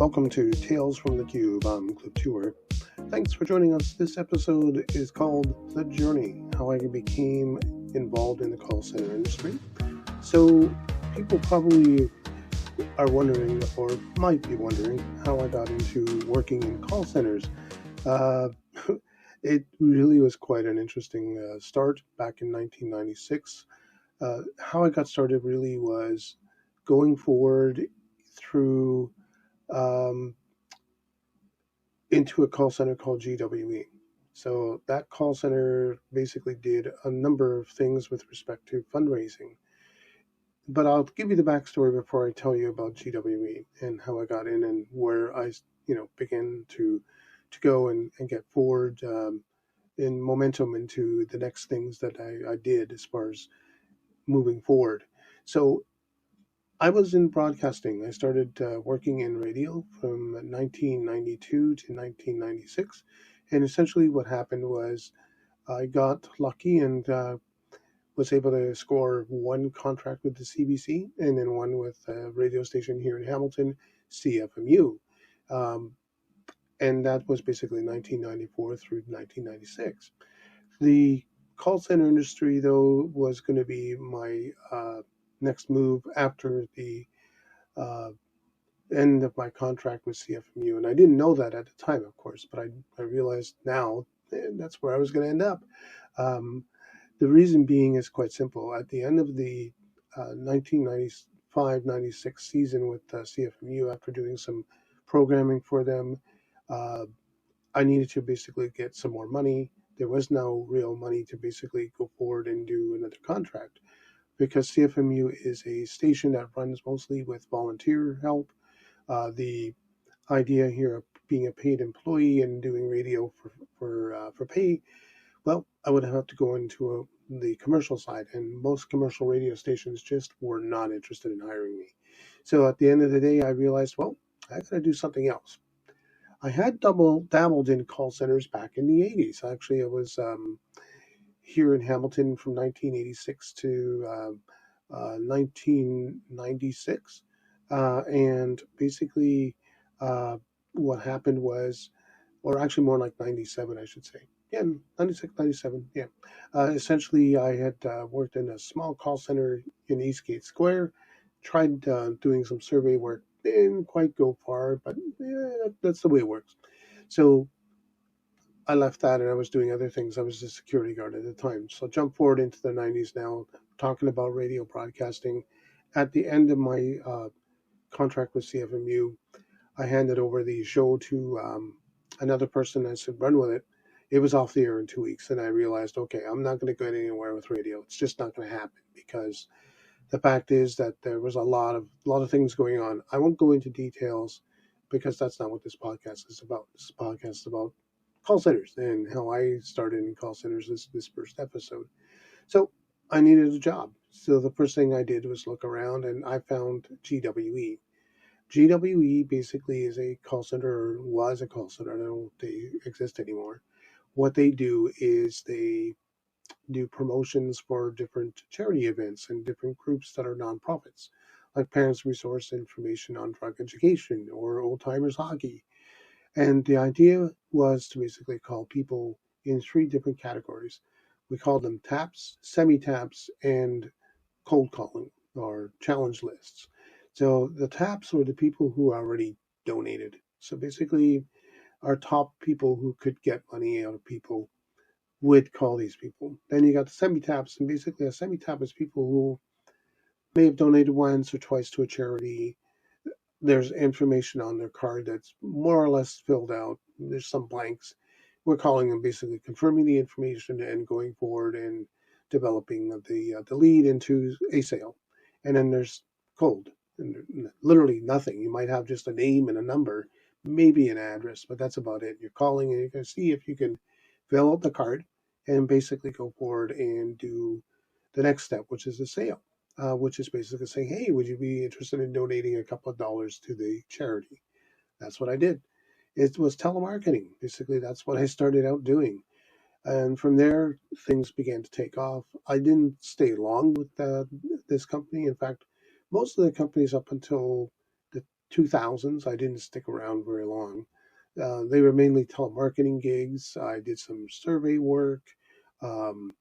Welcome to Tales from the Cube. I'm Cliff Tour. Thanks for joining us. This episode is called The Journey, How I Became Involved in the Call Center Industry. So people probably are wondering, or might be wondering, how I got into working in call centers. It really was quite an interesting start back in 1996. How I got started really was going forward through into a call center called GWE. So that call center basically did a number of things with respect to fundraising. But I'll give you the backstory before I tell you about GWE and how I got in and where I, began to go and get forward in momentum into the next things that I did as far as moving forward. So I was in broadcasting. I started working in radio from 1992 to 1996. And essentially what happened was I got lucky and was able to score one contract with the CBC and then one with a radio station here in Hamilton, CFMU. And that was basically 1994 through 1996. The call center industry, though, was going to be my next move after the end of my contract with CFMU. And I didn't know that at the time, of course, but I realized now that's where I was going to end up. The reason being is quite simple. At the end of the 1995-96 season with CFMU, after doing some programming for them, I needed to basically get some more money. There was no real money to basically go forward and do another contract because CFMU is a station that runs mostly with volunteer help. The idea here of being a paid employee and doing radio for pay, well, I would have to go into the commercial side, and most commercial radio stations just were not interested in hiring me. So at the end of the day, I realized, well, I got to do something else. I had dabbled in call centers back in the 80s. Actually, I was here in Hamilton from 1986 to 1996. And basically, what happened was, or actually more like 97, I should say. Yeah, 96, 97, yeah. Essentially, I had worked in a small call center in Eastgate Square, tried doing some survey work. Didn't quite go far, but yeah, that's the way it works. So I left that and I was doing other things. I was a security guard at the time. So jump forward into the 90s now, talking about radio broadcasting. At the end of my contract with CFMU, I handed over the show to another person. I said, run with it. It was off the air in 2 weeks. And I realized, okay, I'm not going to get anywhere with radio. It's just not going to happen because the fact is that there was a lot of things going on. I won't go into details because that's not what this podcast is about. This podcast is about call centers and how I started in call centers this first episode. So I needed a job. So the first thing I did was look around and I found GWE. GWE basically is a call center, or was a call center. I don't know if they exist anymore. What they do is they do promotions for different charity events and different groups that are nonprofits, like Parents Resource Information on Drug Education or Old Timers Hockey. And the idea was to basically call people in three different categories. We called them taps, semi-taps, and cold calling or challenge lists. So the taps were the people who already donated. So basically, our top people who could get money out of people would call these people. Then you got the semi-taps, and basically a semi-tap is people who may have donated once or twice to a charity. There's information on their card that's more or less filled out. There's some blanks. We're calling them basically confirming the information and going forward and developing the lead into a sale. And then there's cold, and literally nothing. You might have just a name and a number, maybe an address, but that's about it. You're calling and you can see if you can fill out the card and basically go forward and do the next step, which is a sale, which is basically saying, hey, would you be interested in donating a couple of dollars to the charity? That's what I did. It was telemarketing. Basically, that's what I started out doing. And from there, things began to take off. I didn't stay long with this company. In fact, most of the companies up until the 2000s. I didn't stick around very long. They were mainly telemarketing gigs. I did some survey work. Um,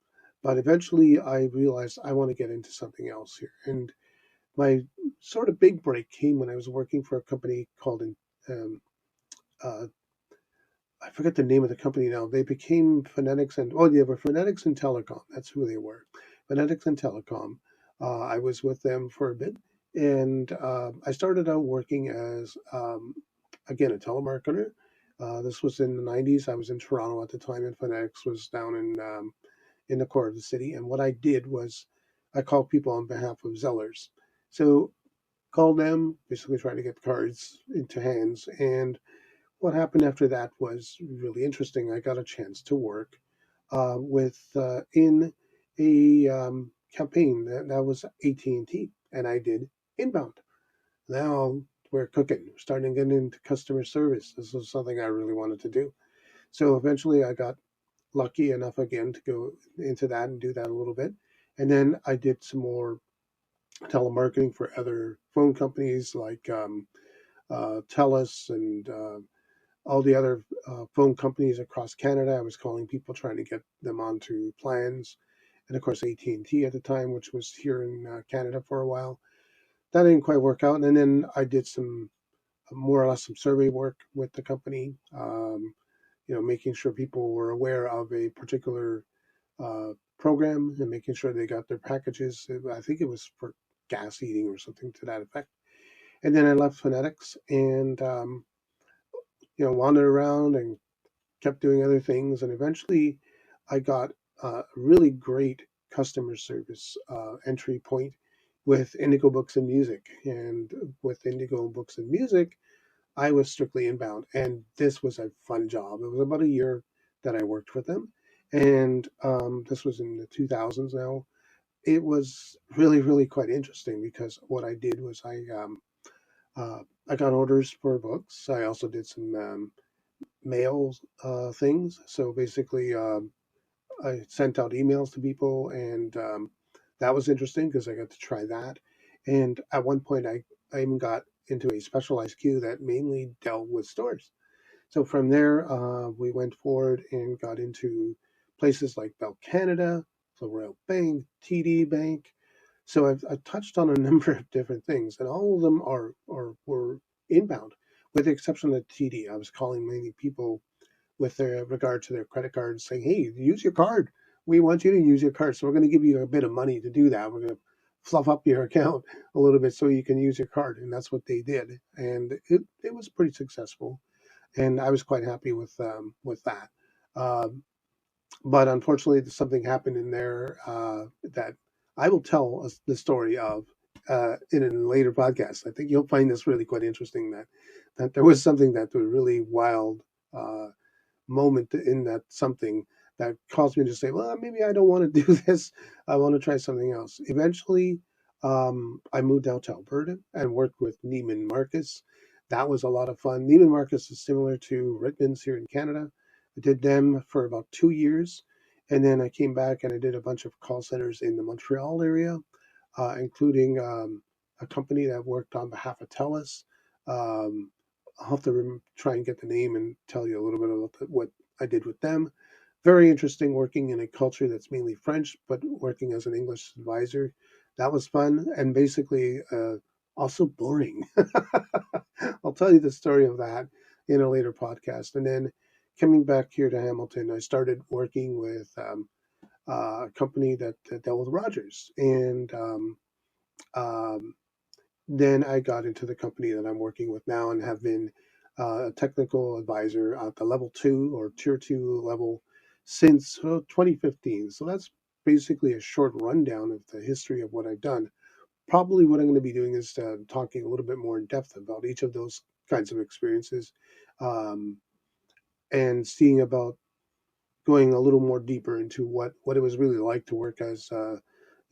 but eventually I realized I want to get into something else here. And my sort of big break came when I was working for a company called, um, uh, I forget the name of the company now. They became Phonetics and, oh, they were Phonetics and Telecom. That's who they were. Phonetics and Telecom. I was with them for a bit. And I started out working as, again, a telemarketer. This was in the 90s. I was in Toronto at the time, and Phonetics was down in the core of the city. And what I did was I called people on behalf of Zellers. So called them, basically trying to get cards into hands. And what happened after that was really interesting. I got a chance to work with in a campaign that was AT&T, and I did inbound. Now we're cooking, we're starting to get into customer service. This was something I really wanted to do. So eventually I got lucky enough again to go into that and do that a little bit. And then I did some more telemarketing for other phone companies like TELUS and all the other phone companies across Canada. I was calling people trying to get them onto plans, and of course AT&T at the time, which was here in Canada for a while. That didn't quite work out, and then I did some more or less some survey work with the company. Making sure people were aware of a particular program and making sure they got their packages. I think it was for gas eating or something to that effect. And then I left Phonetics and wandered around and kept doing other things. And eventually, I got a really great customer service entry point with Indigo Books and Music. And with Indigo Books and Music, I was strictly inbound, and this was a fun job. It was about a year that I worked with them, and this was in the 2000s now. It was really, really quite interesting because what I did was uh, I got orders for books. I also did some mail things. So basically, I sent out emails to people, and that was interesting because I got to try that. And at one point, I even got into a specialized queue that mainly dealt with stores. So from there, we went forward and got into places like Bell Canada, so Royal Bank, TD Bank. So I've touched on a number of different things, and all of them are were inbound, with the exception of TD. I was calling mainly people with their regard to their credit cards, saying, "Hey, use your card. We want you to use your card, so we're going to give you a bit of money to do that. We're going to fluff up your account a little bit so you can use your card." And that's what they did, and it was pretty successful, and I was quite happy with that. Um, but unfortunately, something happened in there that I will tell us the story of in a later podcast. I think you'll find this really quite interesting. That there was something that was really wild. Moment in that something that caused me to say, well, maybe I don't want to do this. I want to try something else. Eventually, I moved out to Alberta and worked with Neiman Marcus. That was a lot of fun. Neiman Marcus is similar to Rittman's here in Canada. I did them for about 2 years. And then I came back and I did a bunch of call centers in the Montreal area, including a company that worked on behalf of TELUS. Um, I'll have to try and get the name and tell you a little bit about what I did with them. Very interesting working in a culture that's mainly French, but working as an English advisor. That was fun and basically also boring. I'll tell you the story of that in a later podcast. And then coming back here to Hamilton, I started working with a company that dealt with Rogers. And um, then I got into the company that I'm working with now and have been a technical advisor at the level 2 or tier 2 level since 2015. So that's basically a short rundown of the history of what I've done. Probably what I'm going to be doing is talking a little bit more in depth about each of those kinds of experiences um, and seeing about going a little more deeper into what it was really like to work as,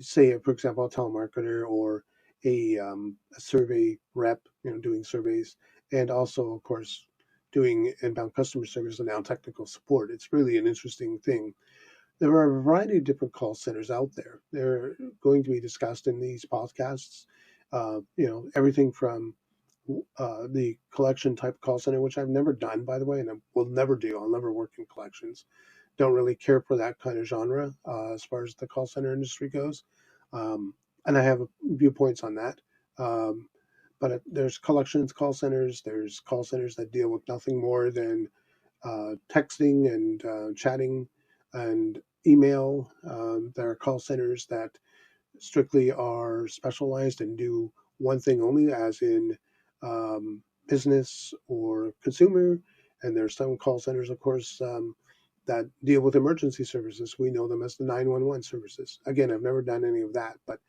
say, for example, a telemarketer or a survey rep, doing surveys, and also, of course, doing inbound customer service and now technical support. It's really an interesting thing. There are a variety of different call centers out there. They're going to be discussed in these podcasts. Everything from the collection type call center, which I've never done, by the way, and I will never do. I'll never work in collections. Don't really care for that kind of genre as far as the call center industry goes. And I have viewpoints on that. But there's collections call centers. There's call centers that deal with nothing more than texting and chatting and email. There are call centers that strictly are specialized and do one thing only, as in business or consumer. And there's some call centers, of course, that deal with emergency services. We know them as the 911 services. Again, I've never done any of that, but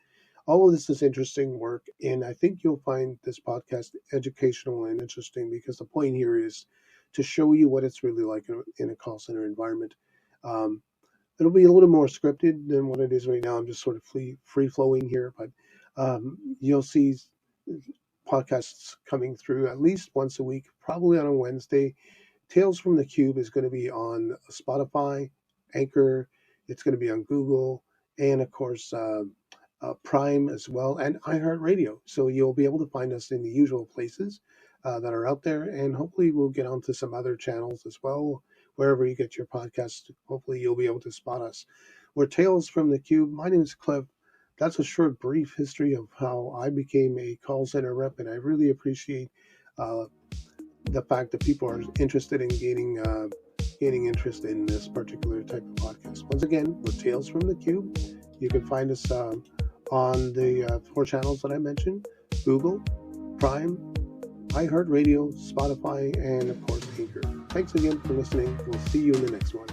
all of this is interesting work, and I think you'll find this podcast educational and interesting, because the point here is to show you what it's really like in a call center environment. Um, It'll be a little more scripted than what it is right now. I'm just sort of free flowing here, but you'll see podcasts coming through at least once a week, probably on a Wednesday. Tales from the Cube is going to be on Spotify, Anchor. It's going to be on Google, and of course Prime as well, and iHeartRadio. So you'll be able to find us in the usual places that are out there, and hopefully we'll get onto some other channels as well. Wherever you get your podcast, hopefully you'll be able to spot us. We're Tales from the Cube. My name is Clev. That's a short, brief history of how I became a call center rep, and I really appreciate the fact that people are interested in gaining interest in this particular type of podcast. Once again, we're Tales from the Cube. You can find us on the 4 channels that I mentioned: Google, Prime, iHeartRadio, Spotify, and of course Anchor. Thanks again for listening. We'll see you in the next one.